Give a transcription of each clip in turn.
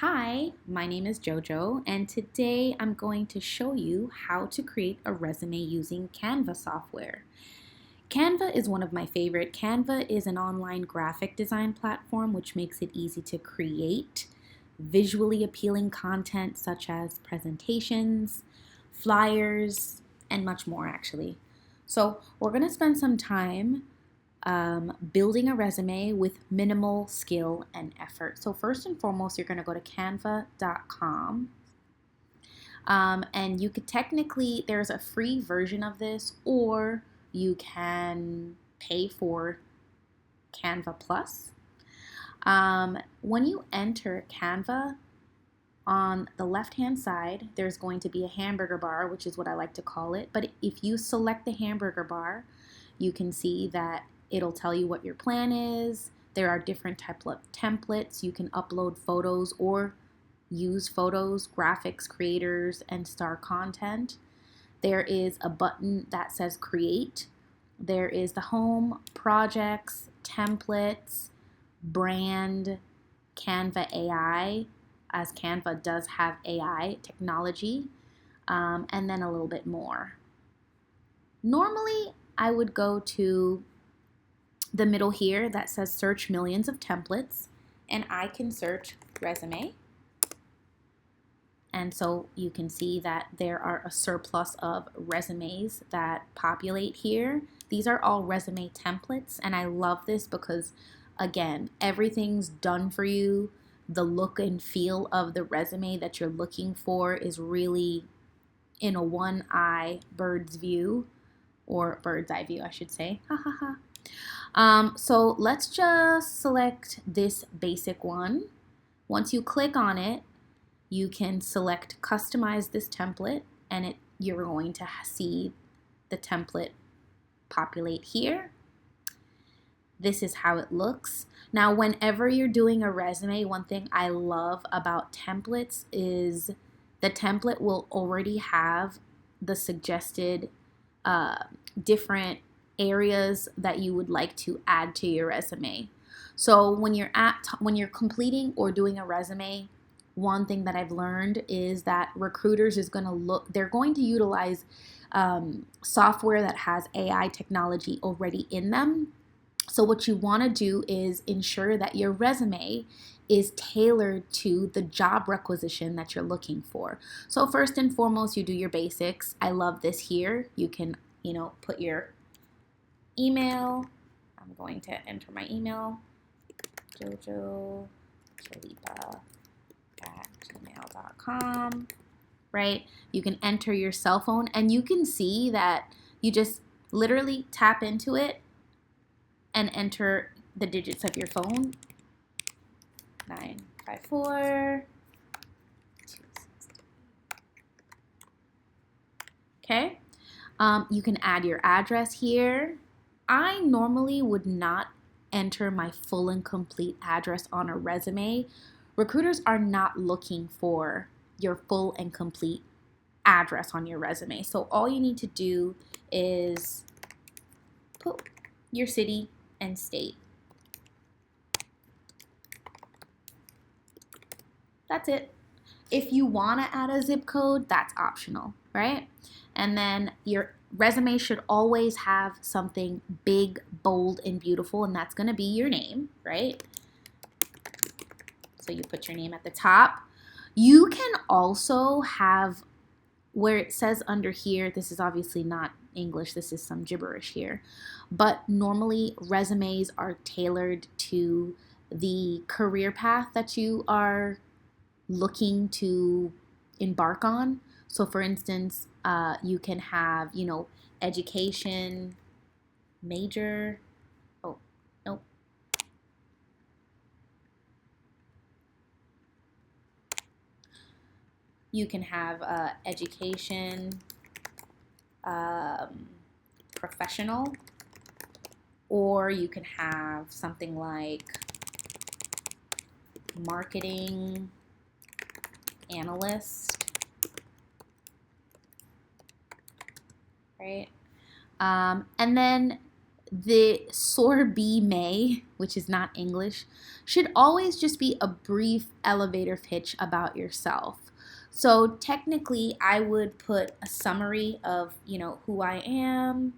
Hi, my name is JoJo, and today I'm going to show you how to create a resume using Canva software. Canva is one of my favorite. Canva is an online graphic design platform which makes it easy to create visually appealing content such as presentations, flyers, and much more actually. So we're going to spend some time building a resume with minimal skill and effort. So first and foremost, you're going to go to canva.com. And you could technically, there's a free version of this, or you can pay for Canva Plus. When you enter Canva, on the left-hand side, there's going to be a hamburger bar, which is what I like to call it. But if you select the hamburger bar, you can see that it'll tell you what your plan is. There are different types of templates. You can upload photos or use photos, graphics creators, and star content. There is a button that says create. There is the home, projects, templates, brand, Canva AI, as Canva does have AI technology, and then a little bit more. Normally, I would go to the middle here that says search millions of templates, and I can search resume. And so you can see that there are a surplus of resumes that populate here. These are all resume templates, and I love this because, again, everything's done for you. The look and feel of the resume that you're looking for is really in a one-eye bird's view, or bird's eye view, I should say. Ha ha ha. So let's just select this basic one. Once you click on it, you can select customize this template, and you're going to see the template populate here. This is how it looks. Now, whenever you're doing a resume, one thing I love about templates is the template will already have the suggested different areas that you would like to add to your resume. So when you're completing or doing a resume, one thing that I've learned is that recruiters they're going to utilize software that has AI technology already in them. So what you want to do is ensure that your resume is tailored to the job requisition that you're looking for. So first and foremost, you do your basics. I love this here. You can, put your email. I'm going to enter my email, jojo.chalipa@gmail.com, right? You can enter your cell phone, and you can see that you just literally tap into it and enter the digits of your phone. 954. Okay. You can add your address here. I normally would not enter my full and complete address on a resume. Recruiters are not looking for your full and complete address on your resume. So all you need to do is put your city and state. That's it. If you want to add a zip code, that's optional, right? And then your resume should always have something big, bold, and beautiful, and that's going to be your name, right? So you put your name at the top. You can also have where it says under here, this is obviously not English, this is some gibberish here, but normally resumes are tailored to the career path that you are looking to embark on. So for instance, you can have, education, major, oh, nope. You can have education, professional, or you can have something like marketing analyst, right? And then the sorbet, which is not English, should always just be a brief elevator pitch about yourself. So technically, I would put a summary of, who I am,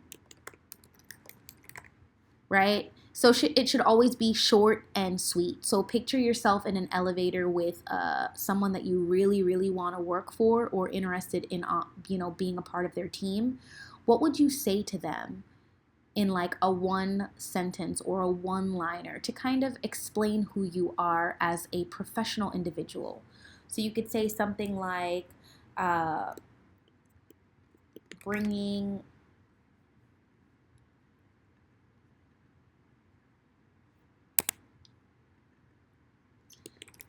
right? So it should always be short and sweet. So picture yourself in an elevator with someone that you really, really want to work for or interested in, being a part of their team. What would you say to them in like a one sentence or a one-liner to kind of explain who you are as a professional individual? So you could say something like bringing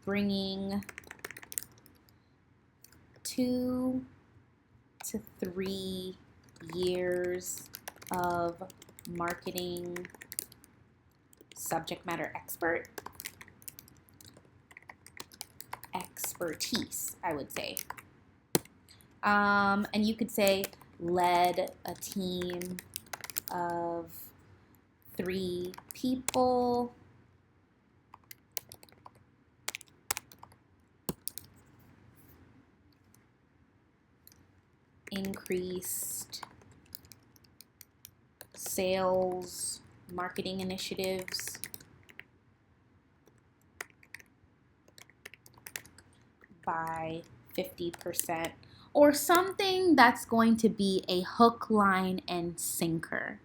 bringing 2 to 3 years of marketing subject matter expertise, I would say. And you could say led a team of 3 people, increased sales marketing initiatives by 50%, or something that's going to be a hook, line, and sinker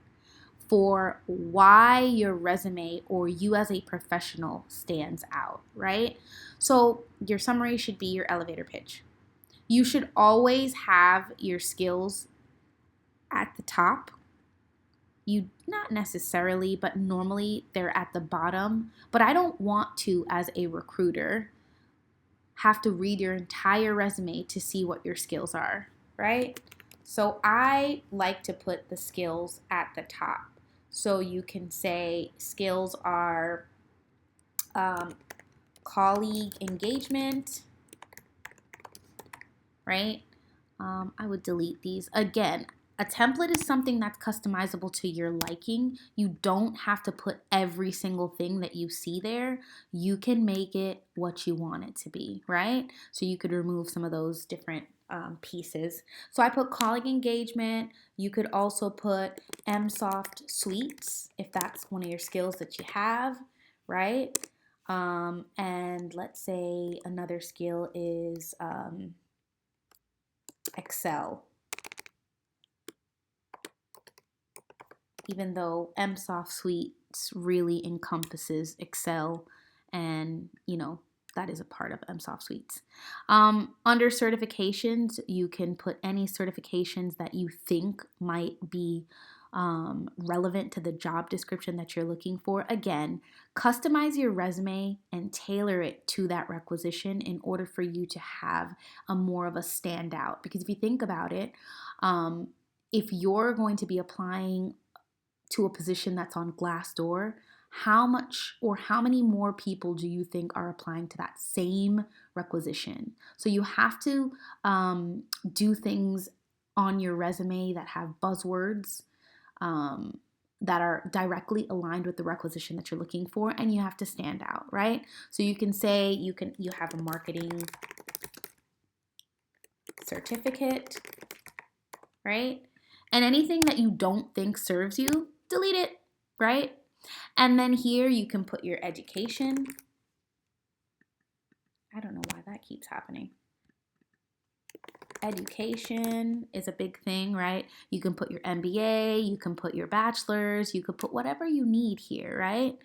for why your resume or you as a professional stands out, right? So your summary should be your elevator pitch. You should always have your skills at the top. You not necessarily, but normally they're at the bottom. But I don't want to, as a recruiter, have to read your entire resume to see what your skills are, right? So I like to put the skills at the top. So you can say skills are colleague engagement, right? I would delete these. Again, a template is something that's customizable to your liking. You don't have to put every single thing that you see there. You can make it what you want it to be, right? So you could remove some of those different pieces. So I put colleague engagement. You could also put MSoft suites if that's one of your skills that you have, right? And let's say another skill is Excel, even though MSoft Suites really encompasses Excel, and that is a part of MSoft Suites. Under certifications, you can put any certifications that you think might be relevant to the job description that you're looking for. Again, customize your resume and tailor it to that requisition in order for you to have a more of a standout. Because if you think about it, if you're going to be applying to a position that's on Glassdoor, how much or how many more people do you think are applying to that same requisition? So you have to do things on your resume that have buzzwords that are directly aligned with the requisition that you're looking for, and you have to stand out, right? So you can say you have a marketing certificate, right? And anything that you don't think serves you, delete it, right? And then here you can put your education. I don't know why that keeps happening. Education is a big thing, right? You can put your MBA, you can put your bachelor's, you could put whatever you need here, right?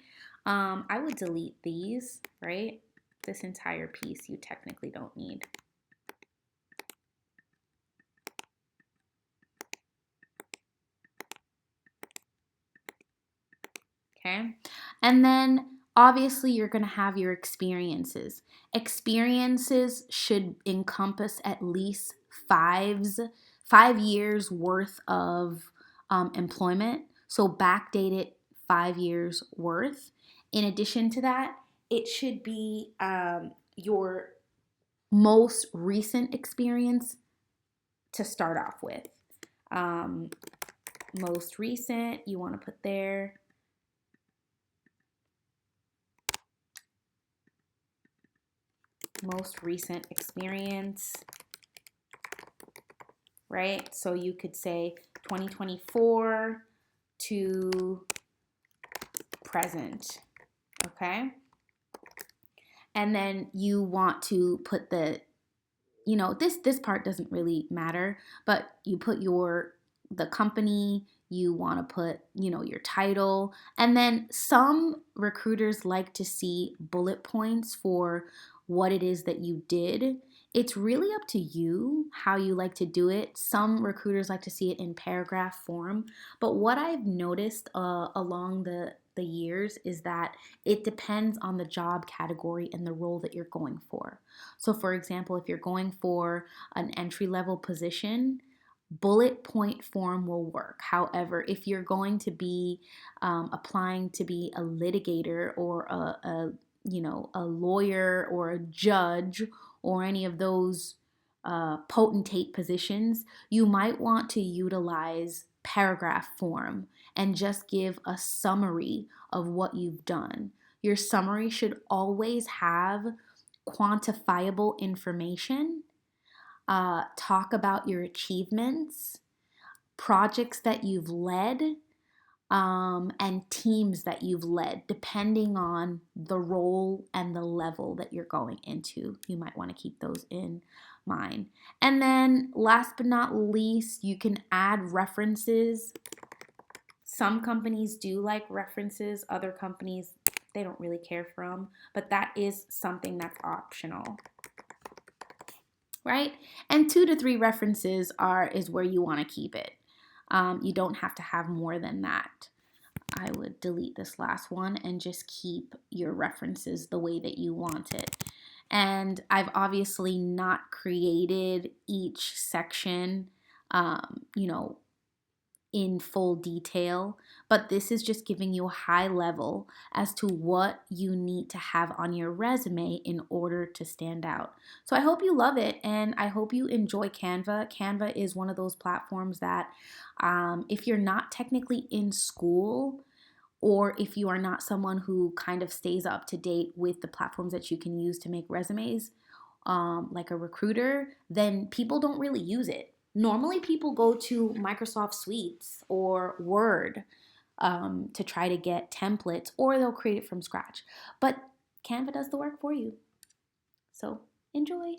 I would delete these, right? This entire piece you technically don't need. Okay. And then obviously you're going to have your experiences. Experiences should encompass at least 5 years worth of employment. So backdate it 5 years worth. In addition to that, it should be your most recent experience to start off with. most recent, you want to put there. Most recent experience, right? So you could say 2024 to present, okay? And then you want to put the, this part doesn't really matter, but you put the company, you want to put, your title, and then some recruiters like to see bullet points for what it is that you did. It's really up to you how you like to do it. Some recruiters like to see it in paragraph form, but what I've noticed along the years is that it depends on the job category and the role that you're going for. So, for example, if you're going for an entry level position, bullet point form will work. However, if you're going to be applying to be a litigator or a lawyer or a judge or any of those potentate positions, you might want to utilize paragraph form and just give a summary of what you've done. Your summary should always have quantifiable information. Talk about your achievements, projects that you've led, and teams that you've led, depending on the role and the level that you're going into. You might want to keep those in mind. And then last but not least, you can add references. Some companies do like references, other companies, they don't really care for them, but that is something that's optional, right? And 2 to 3 references is where you want to keep it. You don't have to have more than that. I would delete this last one and just keep your references the way that you want it. And I've obviously not created each section, in full detail, but this is just giving you a high level as to what you need to have on your resume in order to stand out. So I hope you love it, and I hope you enjoy Canva. Canva is one of those platforms that if you're not technically in school, or if you are not someone who kind of stays up to date with the platforms that you can use to make resumes, like a recruiter, then people don't really use it. Normally, people go to Microsoft Suites or Word to try to get templates, or they'll create it from scratch. But Canva does the work for you. So enjoy.